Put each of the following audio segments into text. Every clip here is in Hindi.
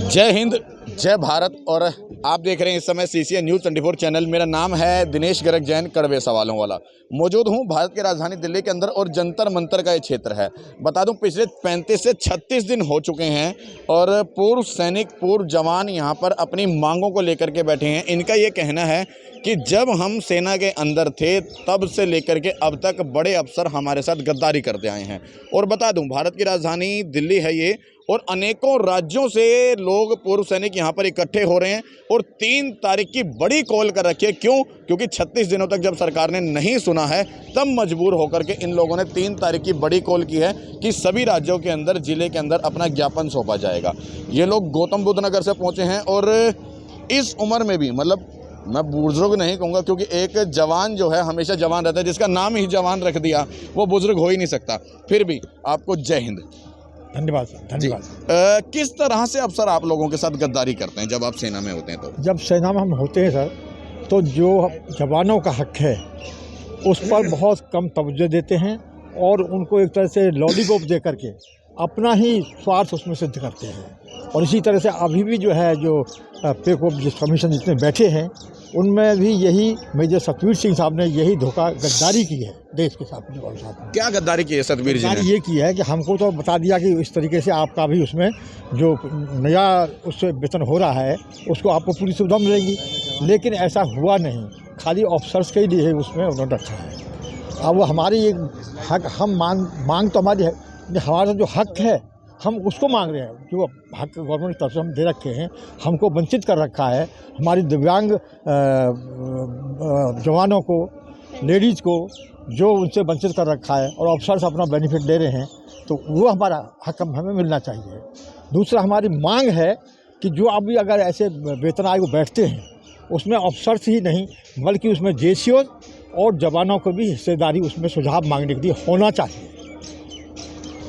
जय हिंद, जय भारत। और आप देख रहे हैं इस समय CCN न्यूज़ 24 चैनल। मेरा नाम है दिनेश गर्ग जैन, कड़वे सवालों वाला। मौजूद हूं भारत की राजधानी दिल्ली के अंदर और जंतर मंतर का ये क्षेत्र है। बता दूं, पिछले 35 से 36 दिन हो चुके हैं और पूर्व सैनिक, पूर्व जवान यहां पर अपनी मांगों को लेकर के बैठे हैं। इनका ये कहना है कि जब हम सेना के अंदर थे तब से लेकर के अब तक बड़े अफसर हमारे साथ गद्दारी करते आए हैं। और बता दूं, भारत की राजधानी दिल्ली है ये, और अनेकों राज्यों से लोग, पूर्व सैनिक यहाँ पर इकट्ठे हो रहे हैं और 3 तारीख की बड़ी कॉल कर रखी है। क्यों? क्योंकि 36 दिनों तक जब सरकार ने नहीं सुना है, तब मजबूर होकर के इन लोगों ने 3 तारीख की बड़ी कॉल की है कि सभी राज्यों के अंदर, जिले के अंदर अपना ज्ञापन सौंपा जाएगा। ये लोग गौतम बुद्ध नगर से पहुँचे हैं और इस उम्र में भी, मतलब मैं बुजुर्ग नहीं कहूँगा क्योंकि एक जवान जो है हमेशा जवान रहता है, जिसका नाम ही जवान रख दिया वो बुजुर्ग हो ही नहीं सकता। फिर भी आपको जय हिंद। धन्यवाद सर, धन्यवाद। किस तरह से अफसर आप लोगों के साथ गद्दारी करते हैं जब आप सेना में होते हैं? तो जब सेना में हम होते हैं सर, तो जो जवानों का हक है उस पर बहुत कम तवज्जो देते हैं और उनको एक तरह से लॉलीपॉप दे करके अपना ही स्वार्थ उसमें सिद्ध करते हैं। और इसी तरह से अभी भी जो है, जो पे को कमीशन जितने बैठे हैं उनमें भी यही मेजर सतवीर सिंह साहब ने यही धोखा गद्दारी की है देश के साथ। क्या गद्दारी की है सतवीर जी ने? ये की है कि हमको तो बता दिया कि इस तरीके से आपका भी उसमें जो नया उससे वेतन हो रहा है उसको आपको पूरी सुविधा मिलेगी, लेकिन ऐसा हुआ नहीं। खाली ऑफिसर्स के लिए उसमें उन्होंने रखा है। अब वो हमारी एक हक, हम मांग तो हमारी है, हमारा जो हक है हम उसको मांग रहे हैं। जो हक गवर्नमेंट की तरफ से हम दे रखे हैं, हमको वंचित कर रखा है। हमारी दिव्यांग जवानों को, लेडीज़ को जो उनसे वंचित कर रखा है और अफसर्स अपना बेनिफिट ले रहे हैं, तो वो हमारा हक हमें मिलना चाहिए। दूसरा हमारी मांग है कि जो अभी अगर ऐसे वेतन आयोग बैठते हैं उसमें अफसर्स ही नहीं बल्कि उसमें JCO और जवानों को भी हिस्सेदारी उसमें सुझाव मांगने के लिए होना चाहिए।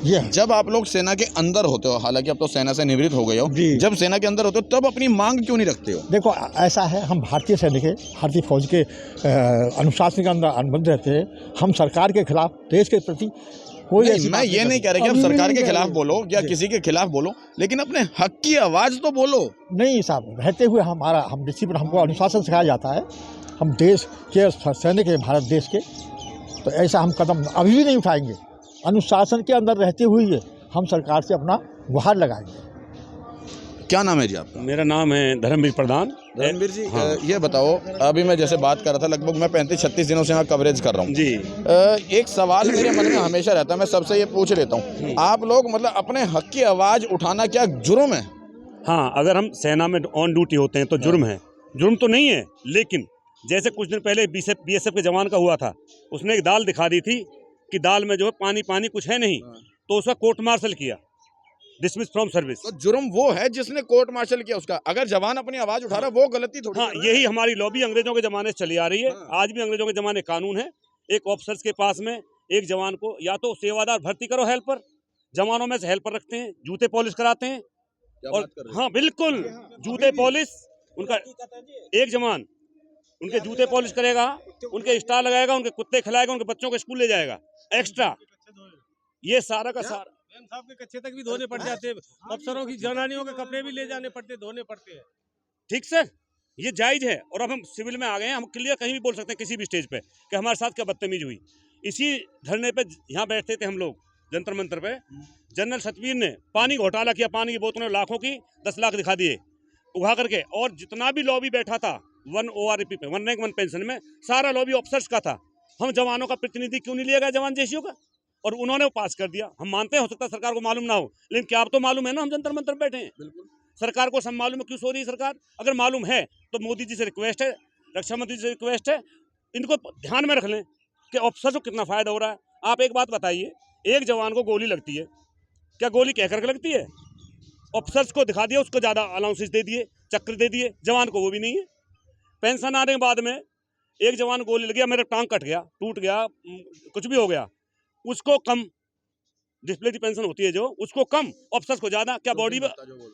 ये जब आप लोग सेना के अंदर होते हो, हालांकि अब तो सेना से निवृत्त हो गए हो, जब सेना के अंदर होते हो तब अपनी मांग क्यों नहीं रखते हो? देखो, ऐसा है, हम भारतीय सैनिक हैं, भारतीय फौज के अनुशासन के अंदर अनुबद्ध रहते हैं। हम सरकार के खिलाफ, देश के प्रति कोई नहीं, मैं ये नहीं कह रहा कि आप सरकार के खिलाफ बोलो या किसी के खिलाफ बोलो, लेकिन अपने हक की आवाज़ तो बोलो। नहीं साहब, रहते हुए हम डिसिप्लिन, हमको अनुशासन सिखाया जाता है। हम देश के सैनिक हैं, भारत देश के, तो ऐसा हम कदम अभी भी नहीं उठाएंगे। अनुशासन के अंदर रहते हुए हम सरकार से अपना गुहार लगाएंगे। क्या नाम है जी आपका? मेरा नाम है धर्मवीर प्रधान। धर्मवीर जी, ये बताओ, अभी मैं जैसे बात कर रहा था, लगभग मैं 35-36 दिनों से यहाँ कवरेज कर रहा हूँ जी। एक सवाल मेरे मन में हमेशा रहता है, मैं सबसे ये पूछ लेता हूँ, आप लोग मतलब अपने हक की आवाज़ उठाना क्या जुर्म है? हाँ, अगर हम सेना में ऑन ड्यूटी होते हैं तो जुर्म है। जुर्म तो नहीं है, लेकिन जैसे कुछ दिन पहले BSF के जवान का हुआ था, उसने एक दाल दिखा दी थी कि दाल में जो है पानी कुछ है नहीं, तो उसका कोर्ट मार्शल किया, डिसमिस फ्रॉम सर्विस। तो जुर्म वो है जिसने कोर्ट मार्शल किया उसका। अगर जवान अपनी आवाज उठा रहा है वो गलती थोड़ी। हाँ, यही हमारी लॉबी अंग्रेजों के जमाने से चली आ रही है। आज भी अंग्रेजों के जमाने कानून है, एक ऑफिसर्स के पास में एक जवान को या तो सेवादार भर्ती करो, हेल्पर, जवानों में से हेल्पर रखते हैं, जूते पॉलिश कराते हैं। और हाँ बिल्कुल, जूते पॉलिश, उनका एक जवान उनके जूते पॉलिश करेगा, उनके स्टार लगाएगा, उनके कुत्ते खिलाएगा, उनके बच्चों को स्कूल ले जाएगा एक्स्ट्रा। ये सारा का सारा साहब के कच्चे तक भी धोने पड़ जाते हैं, अफसरों की जनानियों के कपड़े भी ले जाने पड़ते, धोने पड़ते हैं। ठीक सर, ये जायज है। और अब हम सिविल में आ गए हैं, हम क्लियर कहीं भी बोल सकते हैं किसी भी स्टेज पे कि हमारे साथ क्या बदतमीजी हुई। इसी धरने पे यहाँ बैठते थे हम लोग जंतर मंतर पे, जनरल सतवीर ने पानी घोटाला किया, पानी की बोतलों लाखों की 10 लाख दिखा दिए उठा करके। और जितना भी लॉबी बैठा था 1 ORP पे, 1 रैंक 1 पेंशन में, सारा लॉबी ऑफिसर्स का था। हम जवानों का प्रतिनिधि क्यों नहीं लिया गया, जवान JCO का? और उन्होंने वो पास कर दिया। हम मानते हैं हो सकता है सरकार को मालूम ना हो, लेकिन क्या आप तो मालूम है ना, हम जंतर मंतर बैठे हैं। बिल्कुल सरकार को सब मालूम है, क्यों सो रही है सरकार? अगर मालूम है तो मोदी जी से रिक्वेस्ट है, रक्षा मंत्री से रिक्वेस्ट है, इनको ध्यान में रख लें कि ऑफिसर्स को कितना फायदा हो रहा है। आप एक बात बताइए, एक जवान को गोली लगती है, क्या गोली कह करके लगती है? ऑफिसर्स को दिखा दिया, उसको ज़्यादा अलाउंसेस दे दिए, चक्र दे दिए, जवान को वो भी नहीं है। पेंशन आने के बाद में एक जवान गोली लग गया, मेरा टांग कट गया, टूट गया, कुछ भी हो गया, उसको कम डिस्प्ले पेंशन होती है जो, उसको कम, ऑफिसर्स को ज़्यादा। क्या बॉडी में,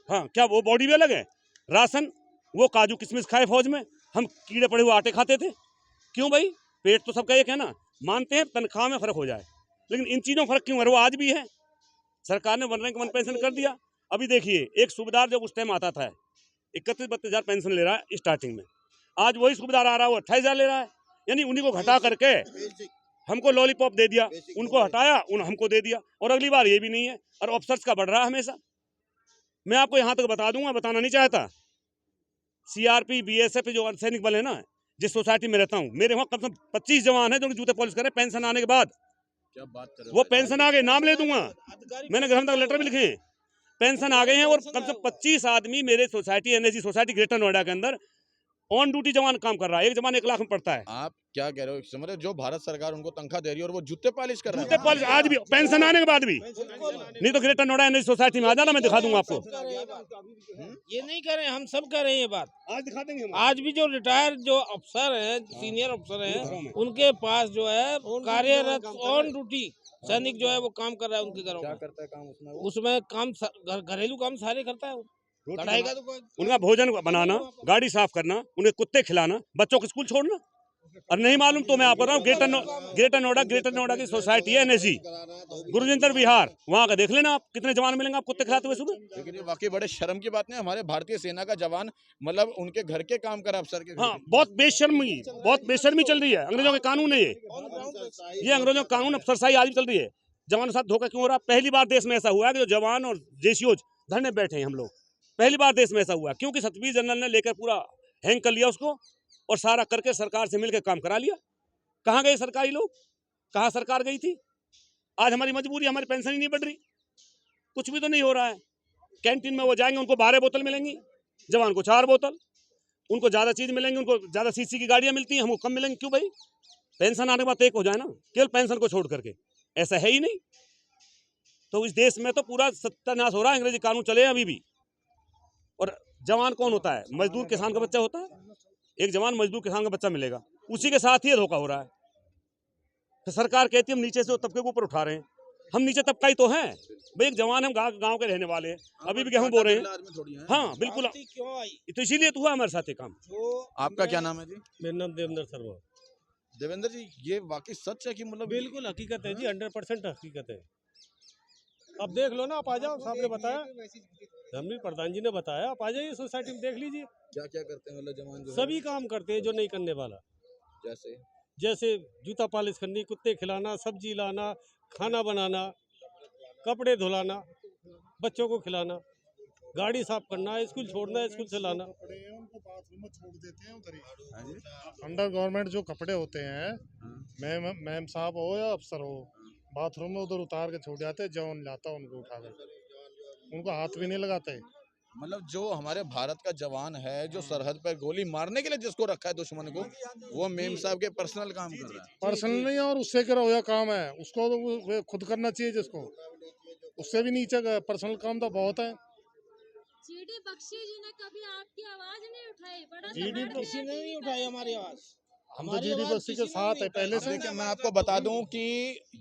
हाँ क्या वो बॉडी में अलग है? राशन वो काजू किशमिश खाए फौज में, हम कीड़े पड़े हुए आटे खाते थे। क्यों भाई? पेट तो सबका एक है ना। मानते हैं तनख्वाह में फ़र्क हो जाए, लेकिन इन चीज़ों में फ़र्क क्यों है? वो आज भी है। सरकार ने 1 रैंक 1 पेंशन कर दिया। अभी देखिए, एक सूबेदार जब उस टाइम आता था 31-32 हज़ार पेंशन ले रहा है स्टार्टिंग में, आज वही सूबेदार आ रहा है वो 28 हज़ार ले रहा है। यानी उन्हीं को घटा करके हमको लॉलीपॉप दे दिया, उनको हटाया, हमको दे दिया, और अगली बार ये भी नहीं है। और ऑफिसर्स का बढ़ रहा है हमेशा। मैं आपको यहाँ तक बता दूंगा, बताना नहीं चाहता, CRP BSF जो अर्धसैनिक बल है ना, जिस सोसाइटी में रहता हूँ, मेरे वहाँ कम से कम 25 जवान है जो जूते पॉलिश करे पेंशन आने के बाद। क्या बात कर रहे हो वो भाई? पेंशन आ गए, नाम ले दूंगा, मैंने गृह तक लेटर भी लिखे हैं, पेंशन आ गए हैं। और कम से कम 25 आदमी मेरे society NSG society greater Noida के अंदर ऑन ड्यूटी जवान काम कर रहा है। एक जवान 1 लाख में पड़ता है। आप क्या कह रहे हो? समझ रहे हो, जो भारत सरकार उनको तनख्वाह दे रही है और वो जूते पॉलिश कर रहे जूते हैं। पॉलिश आज भी पेंशन आने के बाद भी। नहीं तो ग्रेटर नोएडा NSG सोसाइटी में आ जाना, मैं दिखा दूंगा आपको। ये नहीं कर रहे हैं, हम सब कर रहे हैं ये बात। आज दिखा देंगे हम। आज भी जो रिटायर जो अफसर हैं, सीनियर अफसर हैं, उनके पास जो है कार्यरत ऑन ड्यूटी सैनिक जो है वो काम कर रहा है उनके घरों क्या में। करता है काम उसमें वो? उसमें काम घरेलू काम सारे करता है वो। कढ़ाई का तो उनका भोजन बनाना, गाड़ी साफ करना, उन्हें कुत्ते खिलाना, बच्चों को स्कूल छोड़ना। और नहीं मालूम तो मैं आपको बता रहा हूँ, ग्रेटर नोएडा की सोसाइटी है NSG गुरुजिंदर विहार, वहाँ का देख लेना आप, कितने जवान मिलेंगे आप कुत्ते खिलाते हुए सुबह। लेकिन ये वाकई बड़े शर्म की बात नहीं, हमारे भारतीय सेना का जवान मतलब उनके घर के काम कर अफसर के घर हाँ, बहुत बेशर्मी चल रही है। अंग्रेजों के कानून है ये अंग्रेजों का कानून, अफसरशाही आज भी चल रही है। जवानों के साथ धोखा क्यों हो रहा? पहली बार देश में ऐसा हुआ है कि जो जवान और JCO धरने बैठे हैं हम लोग, पहली बार देश में ऐसा हुआ, क्योंकि सतवीर जनरल ने लेकर पूरा हैंग कर लिया उसको और सारा करके सरकार से मिलकर काम करा लिया। कहाँ गए सरकारी लोग? कहाँ सरकार गई थी? आज हमारी मजबूरी, हमारी पेंशन ही नहीं बढ़ रही, कुछ भी तो नहीं हो रहा है। कैंटीन में वो जाएंगे, उनको 12 बोतल मिलेंगी, जवान को 4 बोतल, उनको ज़्यादा चीज़ मिलेंगी, उनको ज़्यादा CC की गाड़ियाँ मिलती हैं, हमको कम मिलेंगी। क्यों भाई? पेंशन आने के बाद एक हो जाए ना, केवल पेंशन को छोड़ करके, ऐसा है ही नहीं। तो इस देश में तो पूरा सत्यानाश हो रहा है, अंग्रेजी कानून चले अभी भी। और जवान कौन होता है? मजदूर किसान का बच्चा होता है। एक जवान मजदूर किसान का बच्चा मिलेगा, उसी के साथ ही धोखा हो रहा है। तो सरकार कहती है हम नीचे से तबके को ऊपर उठा रहे हैं, हम नीचे तबका ही तो हैं भाई। एक जवान, हम गांव के रहने वाले हैं, अभी भी गेहूं बो रहे हैं। हाँ बिल्कुल, क्यों आई? तो इसीलिए तो हुआ हमारे साथ ये काम। आपका क्या नाम है जी? मेरा नाम देवेंद्र शर्मा। देवेंद्र जी, ये वाकई सच है कि मतलब बिल्कुल हकीकत है जी, 100% हकीकत है। अब देख लो ना, आप आ जाओ, साहब ने बताया, हमने प्रधान जी ने बताया, आप आ जाइए सोसाइटी में देख लीजिए। क्या क्या करते हैं मतलब जवान जो है? सभी काम करते हैं जो नहीं करने वाला, जैसे जूता पॉलिश करनी, कुत्ते खिलाना, सब्जी लाना, खाना बनाना, कपड़े धुलाना, बच्चों को खिलाना, गाड़ी साफ करना, स्कूल छोड़ना, स्कूल से लाना। उनको बाथरूम में छोड़ देते हैं उधर ही। अंडर गवर्नमेंट जो कपड़े होते हैं, मैम साहब हो या अफसर हो, बाथरूम में उधर उतार के छोड़ जाते हैं। जवान लाता उनको उठा कर, उनको हाथ भी नहीं लगाते। मतलब जो हमारे भारत का जवान है, जो सरहद पर गोली मारने के लिए जिसको रखा है दुश्मन को, वो मेम साहब के पर्सनल काम कर रहा है। पर्सनल नहीं, और उससे करा हुआ काम है, उसको तो वो खुद करना चाहिए जिसको, उससे भी नीचे का पर्सनल काम तो बहुत है। GD बख्शी जी ने कभी आपकी आवाज नहीं उठाई, बड़ा GD बख्शी ने नहीं उठाई हमारी आवाज। हम तो GD बख्शी के साथ है पहले से। देखिए, मैं आपको बता दूं कि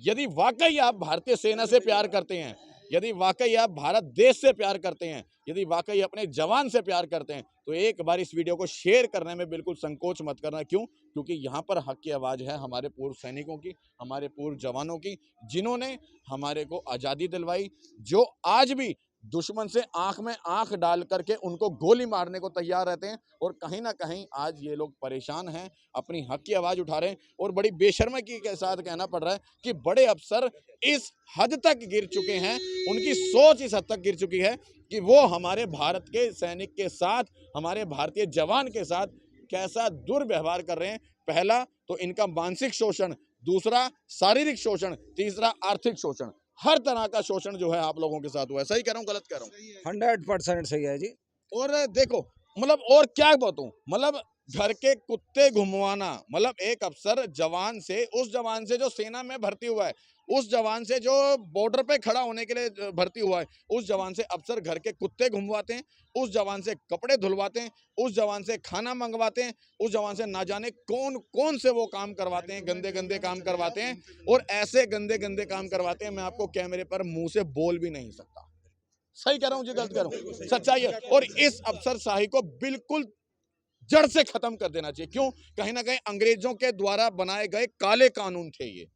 यदि वाकई आप भारतीय सेना से प्यार करते हैं, यदि वाकई आप भारत देश से प्यार करते हैं, यदि वाकई अपने जवान से प्यार करते हैं, तो एक बार इस वीडियो को शेयर करने में बिल्कुल संकोच मत करना। क्यों? क्योंकि यहाँ पर हक की आवाज़ है हमारे पूर्व सैनिकों की, हमारे पूर्व जवानों की, जिन्होंने हमारे को आज़ादी दिलवाई, जो आज भी दुश्मन से आंख में आंख डाल करके उनको गोली मारने को तैयार रहते हैं। और कहीं ना कहीं आज ये लोग परेशान हैं, अपनी हक की आवाज़ उठा रहे हैं। और बड़ी बेशर्मी के साथ कहना पड़ रहा है कि बड़े अफसर इस हद तक गिर चुके हैं, उनकी सोच इस हद तक गिर चुकी है कि वो हमारे भारत के सैनिक के साथ, हमारे भारतीय जवान के साथ कैसा दुर्व्यवहार कर रहे हैं। पहला तो इनका मानसिक शोषण, दूसरा शारीरिक शोषण, तीसरा आर्थिक शोषण। हर तरह का शोषण जो है आप लोगों के साथ हुआ है। सही कह रहा हूँ, गलत कह रहा हूँ? 100% सही है जी। और देखो, मतलब और क्या बताऊं, मतलब घर के कुत्ते घुमवाना, मतलब एक अफसर जवान से, उस जवान से जो सेना में भर्ती हुआ है, उस जवान से जो बॉर्डर पे खड़ा होने के लिए भर्ती हुआ है, उस जवान से अफसर घर के कुत्ते घुमवाते हैं, उस जवान से कपड़े धुलवाते हैं, उस जवान से खाना मंगवाते हैं, उस जवान से ना जाने कौन कौन से वो काम करवाते हैं, गंदे गंदे काम करवाते हैं। और ऐसे गंदे गंदे काम करवाते हैं, मैं आपको कैमरे पर मुंह से बोल भी नहीं सकता। सही कह रहा हूँ जी, गलत कह रहा हूँ? सच्चाई है। और इस अफसरशाही को बिल्कुल जड़ से खत्म कर देना चाहिए। क्यों? कहीं ना कहीं अंग्रेजों के द्वारा बनाए गए काले कानून थे ये।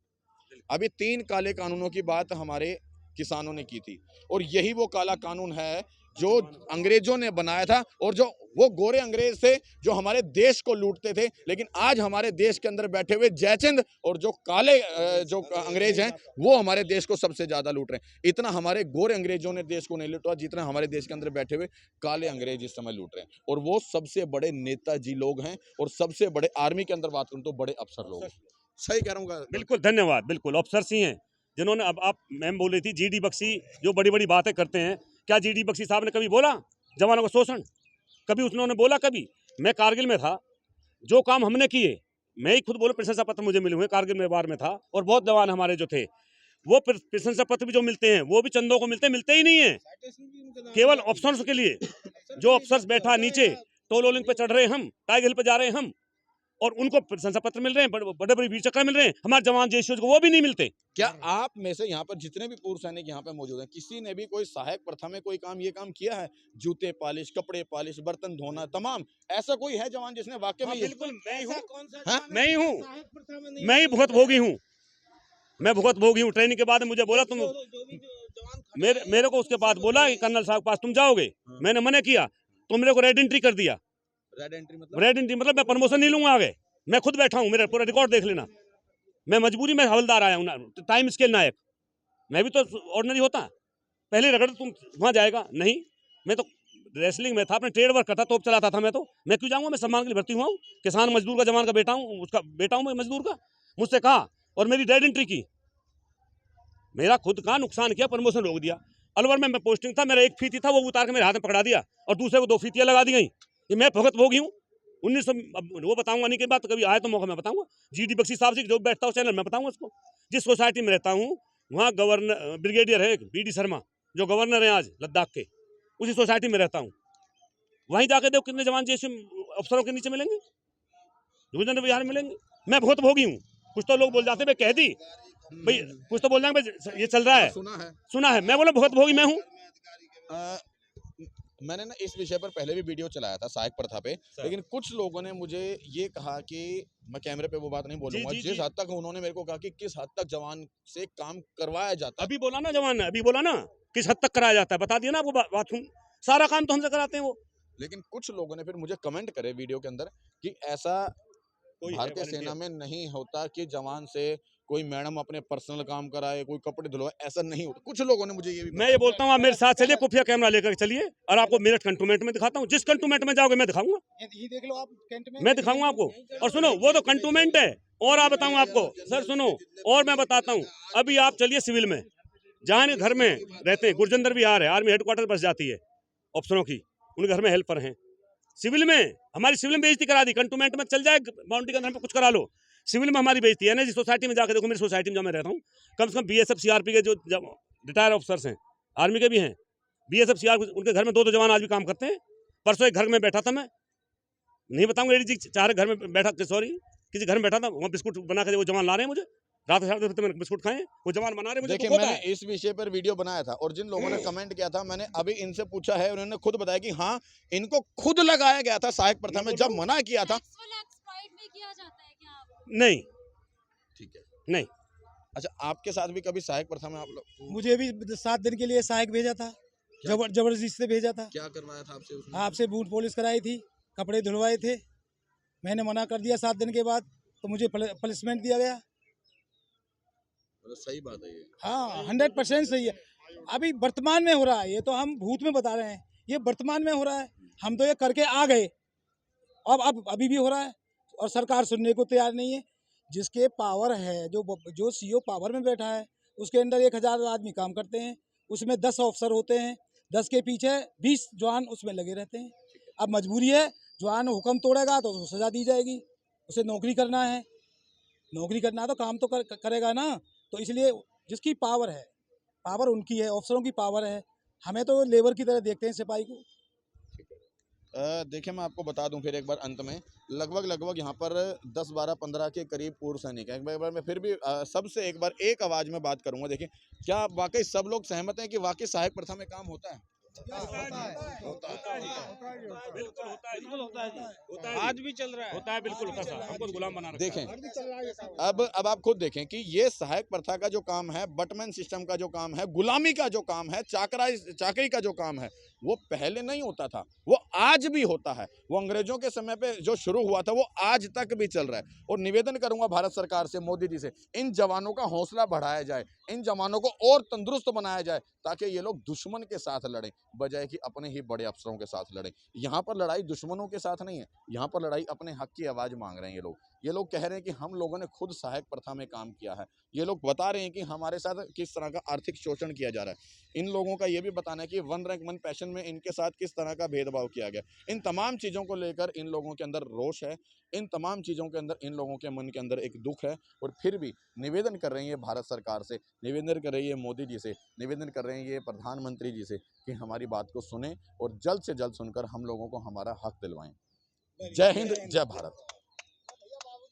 अभी 3 काले कानूनों की बात हमारे किसानों ने की थी। और यही वो काला कानून है जो अंग्रेजों ने बनाया था, और जो वो गोरे अंग्रेज थे जो हमारे देश को लूटते थे। लेकिन आज हमारे देश के अंदर बैठे हुए जयचंद और जो काले जो अंग्रेज हैं वो हमारे देश को सबसे ज्यादा लूट रहे हैं। इतना हमारे गोरे अंग्रेजों ने देश को नहीं लूटा जितना हमारे देश के अंदर बैठे हुए काले अंग्रेज इस समय लूट रहे हैं। और वो सबसे बड़े नेताजी लोग हैं, और सबसे बड़े आर्मी के अंदर बात करूं तो बड़े अफसर लोग हैं। सही कह रहा हूँ? बिल्कुल, धन्यवाद। बिल्कुल अफसर ही हैं जिन्होंने, अब आप मैम बोल रही थी जीडी बख्शी जो बड़ी बड़ी बातें करते हैं, क्या जीडी बख्शी साहब ने कभी बोला जवानों का शोषण? कभी उन्होंने बोला? कभी? मैं कारगिल में था, जो काम हमने किए, मैं ही खुद बोलूं, प्रशंसा पत्र मुझे मिले हुए, कारगिल में वार में था, और बहुत जवान हमारे जो थे, वो प्रशंसा पत्र भी जो मिलते हैं वो भी चंदों को मिलते ही नहीं है, केवल अफसरों के लिए। जो अफसर बैठा नीचे टोलोलिंग पे चढ़ रहे हैं, हम टाइगर हिल पे जा रहे हैं हम, और उनको प्रशंसा पत्र मिल रहे हैं, बड़े बड़े वीर चक्र मिल रहे हैं, हमारे जवान जयशोज को वो भी नहीं मिलते। क्या आप में से यहाँ पर जितने भी पूर्व सैनिक यहाँ पे मौजूद हैं, किसी ने भी कोई सहायक प्रथा में कोई काम, ये काम किया है? जूते पालिश, कपड़े पालिश, बर्तन धोना, तमाम, ऐसा कोई है जवान जिसने वाकई में? बिल्कुल मैं ही हूँ, मैं ही भुगत भोगी हूँ, मैं भुगत भोगी हूँ। ट्रेनिंग के बाद मुझे बोला, तुम मेरे को उसके बाद बोला कि कर्नल साहब के पास तुम जाओगे, मैंने मना किया, तो मेरे को रेड एंट्री कर दिया। रेड एंट्री मतलब मैं प्रमोशन नहीं लूंगा आगे, मैं खुद बैठा हूँ, मेरा पूरा रिकॉर्ड देख लेना। मैं मजबूरी में हवलदार आया हूँ, टाइम स्केल नायक, मैं भी तो ऑर्डिनरी होता, पहले रगड़ तुम वहाँ जाएगा नहीं। मैं तो रेसलिंग में था, अपने ट्रेड वर्क करता, तोप चलाता था मैं क्यों जाऊँगा? मैं सम्मान के लिए भर्ती हुआ हूँ, किसान मजदूर का जवान का बेटा हूँ, उसका बेटा हूँ मैं मजदूर का। मुझसे कहा और मेरी रेड एंट्री की, मेरा खुद का नुकसान किया, प्रमोशन रोक दिया। अलवर में मैं पोस्टिंग था, मेरा एक फीती था, वो उतार के मेरे हाथ में पकड़ा दिया और दूसरे को 2 फीतियाँ लगा दी गई। ये मैं भुगत भोगी हूँ। 1900 वो बताऊंगा नहीं, के बाद कभी आए तो मौका मैं बताऊंगा। जीडी बख्शी साहब से जो बैठता हूँ चैनल में बताऊंगा उसको। जिस सोसाइटी में रहता हूँ वहाँ गवर्नर ब्रिगेडियर है बीडी शर्मा, जो गवर्नर है आज लद्दाख के, उसी सोसाइटी में रहता हूँ। वहीं जाके देखो कितने जवान जैसे अफसरों के नीचे मिलेंगे, गुजर बिहार मिलेंगे। मैं भुगत भोगी हूँ। कुछ तो लोग बोल जाते भाई कह दी भाई, कुछ तो बोल जाएंगे भाई ये चल रहा है, सुना है। मैं बोला भुगत भोगी मैं हूँ। मैंने ना इस विषय पर पहले भी वीडियो चलाया था सहायक प्रथा पे, लेकिन कुछ लोगों ने मुझे ये कहा कि मैं कैमरे पे वो बात नहीं बोलूंगा, जिस हद तक उन्होंने मेरे को कहा कि किस हद तक जवान से काम करवाया जाता है। अभी बोला ना जवान ने, अभी बोला ना किस हद तक कराया जाता है, बता दिया ना आपको बाथरूम, सारा काम तो हमसे कराते हैं वो। लेकिन कुछ लोगों ने फिर मुझे कमेंट करे वीडियो के अंदर कि ऐसा भारतीय सेना में नहीं होता कि जवान से कोई मैडम अपने पर्सनल काम कराए, कोई कपड़े धुलवाए, ऐसा नहीं होता। कुछ लोगों ने मुझे ये भी, मैं ये बोलता हूँ आप मेरे साथ चलिए, खुफिया कैमरा लेकर चलिए और आपको मेरठ कंटोनमेंट में दिखाता हूँ। जिस कंटोनमेंट में जाओगे मैं दिखाऊंगा, ये देख लो आप कैंट में, मैं दिखाऊंगा आपको। और सुनो, वो तो कंटोनमेंट है, और आप बताऊँ आपको सर, सुनो और मैं बताता हूँ। अभी आप चलिए सिविल में, जहाँ घर में रहते हैं, गुरजंदर विहार है, आर्मी हेडक्वार्टर बस जाती है अफसरों की, उनके घर में हेल्पर हैं। सिविल में हमारी सिविल में बेइज्जती करा दी, कंटोनमेंट में चल जाए बाउंड्री के अंदर कुछ करा लो, सिविल में हमारी बेइज्जती है ना। जिस सोसाइटी में जाकर देखो, मेरी सोसाइटी में जहाँ मैं रहता हूँ, कम से कम बीएसएफ सीआरपी के जो रिटायर ऑफिसर्स हैं, आर्मी के भी हैं, बीएसएफ सीआरपी, उनके घर में 2 जवान आज भी काम करते हैं। परसों एक घर में बैठा था, मैं नहीं बताऊंगा, लेडी जी 4 घर में बैठा, सॉरी किसी घर में बैठा था, वहाँ बिस्कुट बना के वो जवान ला रहे हैं मुझे, रात में बिस्कुट खाए, वो जवान बना रहे हैं मुझे। देखिए मैंने इस विषय पर वीडियो बनाया था और जिन लोगों ने कमेंट किया था, मैंने अभी इनसे पूछा है, उन्होंने खुद बताया कि हाँ इनको खुद लगाया गया था सहायक प्रथा में, जब मना किया था। किया जाता है क्या? नहीं, ठीक है, नहीं। अच्छा, आपके साथ भी कभी सहायक प्रथा में आप लोग? मुझे भी 7 दिन के लिए सहायक भेजा था, जबरदस्ती से भेजा था। क्या करवाया था आपसे उसने? आपसे बूट पॉलिश कराई थी, कपड़े धुलवाए थे, मैंने मना कर दिया 7 दिन के बाद, तो मुझे पनिशमेंट दिया गया। सही बात है ये। हाँ 100% सही है। अभी वर्तमान में हो रहा है, ये तो हम भूत में बता रहे हैं, ये वर्तमान में हो रहा है। हम तो ये करके आ गए, अब अभी भी हो रहा है और सरकार सुनने को तैयार नहीं है। जिसके पावर है, जो सीओ पावर में बैठा है, उसके अंदर 1000 आदमी काम करते हैं, उसमें 10 ऑफिसर होते हैं, 10 के पीछे 20 जवान उसमें लगे रहते हैं। अब मजबूरी है, जवान हुक्म तोड़ेगा तो उसको सजा दी जाएगी, उसे नौकरी करना है, नौकरी करना तो काम तो करेगा ना। तो इसलिए जिसकी पावर है, पावर उनकी है, ऑफिसरों की पावर है, हमें तो लेबर की तरह देखते हैं सिपाही को। देखिए मैं आपको बता दूं फिर एक बार अंत में, लगभग यहाँ पर 10, 12, 15 के करीब पूर्व सैनिक हैं। एक बार मैं फिर भी सबसे एक बार एक आवाज़ में बात करूंगा। देखिए क्या वाकई सब लोग सहमत हैं कि वाकई सहायक प्रथा में काम होता है? बिल्कुल होता है, बिल्कुल होता है जी, होता है, आज भी चल रहा है। होता है, बिल्कुल होता है साहब। हमको तो गुलाम बना रखा है। देखें अब आप खुद देखें कि ये सहायक प्रथा का जो काम है, बटमैन सिस्टम का जो काम है, गुलामी का जो काम है, चाकरी का जो काम है, वो पहले नहीं होता था, वो आज भी होता है। वो अंग्रेजों के समय पे जो शुरू हुआ था वो आज तक भी चल रहा है। और निवेदन करूंगा भारत सरकार से, मोदी जी से, इन जवानों का हौसला बढ़ाया जाए, इन जवानों को और तंदुरुस्त बनाया जाए, ताकि ये लोग दुश्मन के साथ लड़ें बजाय कि अपने ही बड़े अफसरों के साथ लड़ें। यहाँ पर लड़ाई दुश्मनों के साथ नहीं है, यहाँ पर लड़ाई अपने हक की आवाज़ मांग रहे हैं ये लोग कह रहे हैं कि हम लोगों ने खुद सहायक प्रथा में काम किया है। ये लोग बता रहे हैं कि हमारे साथ किस तरह का आर्थिक शोषण किया जा रहा है। इन लोगों का ये भी बताना है कि वन रैंक वन पैशन में इनके साथ किस तरह का भेदभाव किया गया। इन तमाम चीज़ों को लेकर इन लोगों के अंदर रोष है, इन तमाम चीज़ों के अंदर इन लोगों के मन के अंदर एक दुख है। और फिर भी निवेदन कर रहे हैं ये भारत सरकार से, निवेदन कर रही है मोदी जी से, निवेदन कर रहे हैं ये प्रधानमंत्री जी से कि हमारी बात को सुने और जल्द से जल्द सुनकर हम लोगों को हमारा हक दिलवाएं। जय हिंद, जय भारत।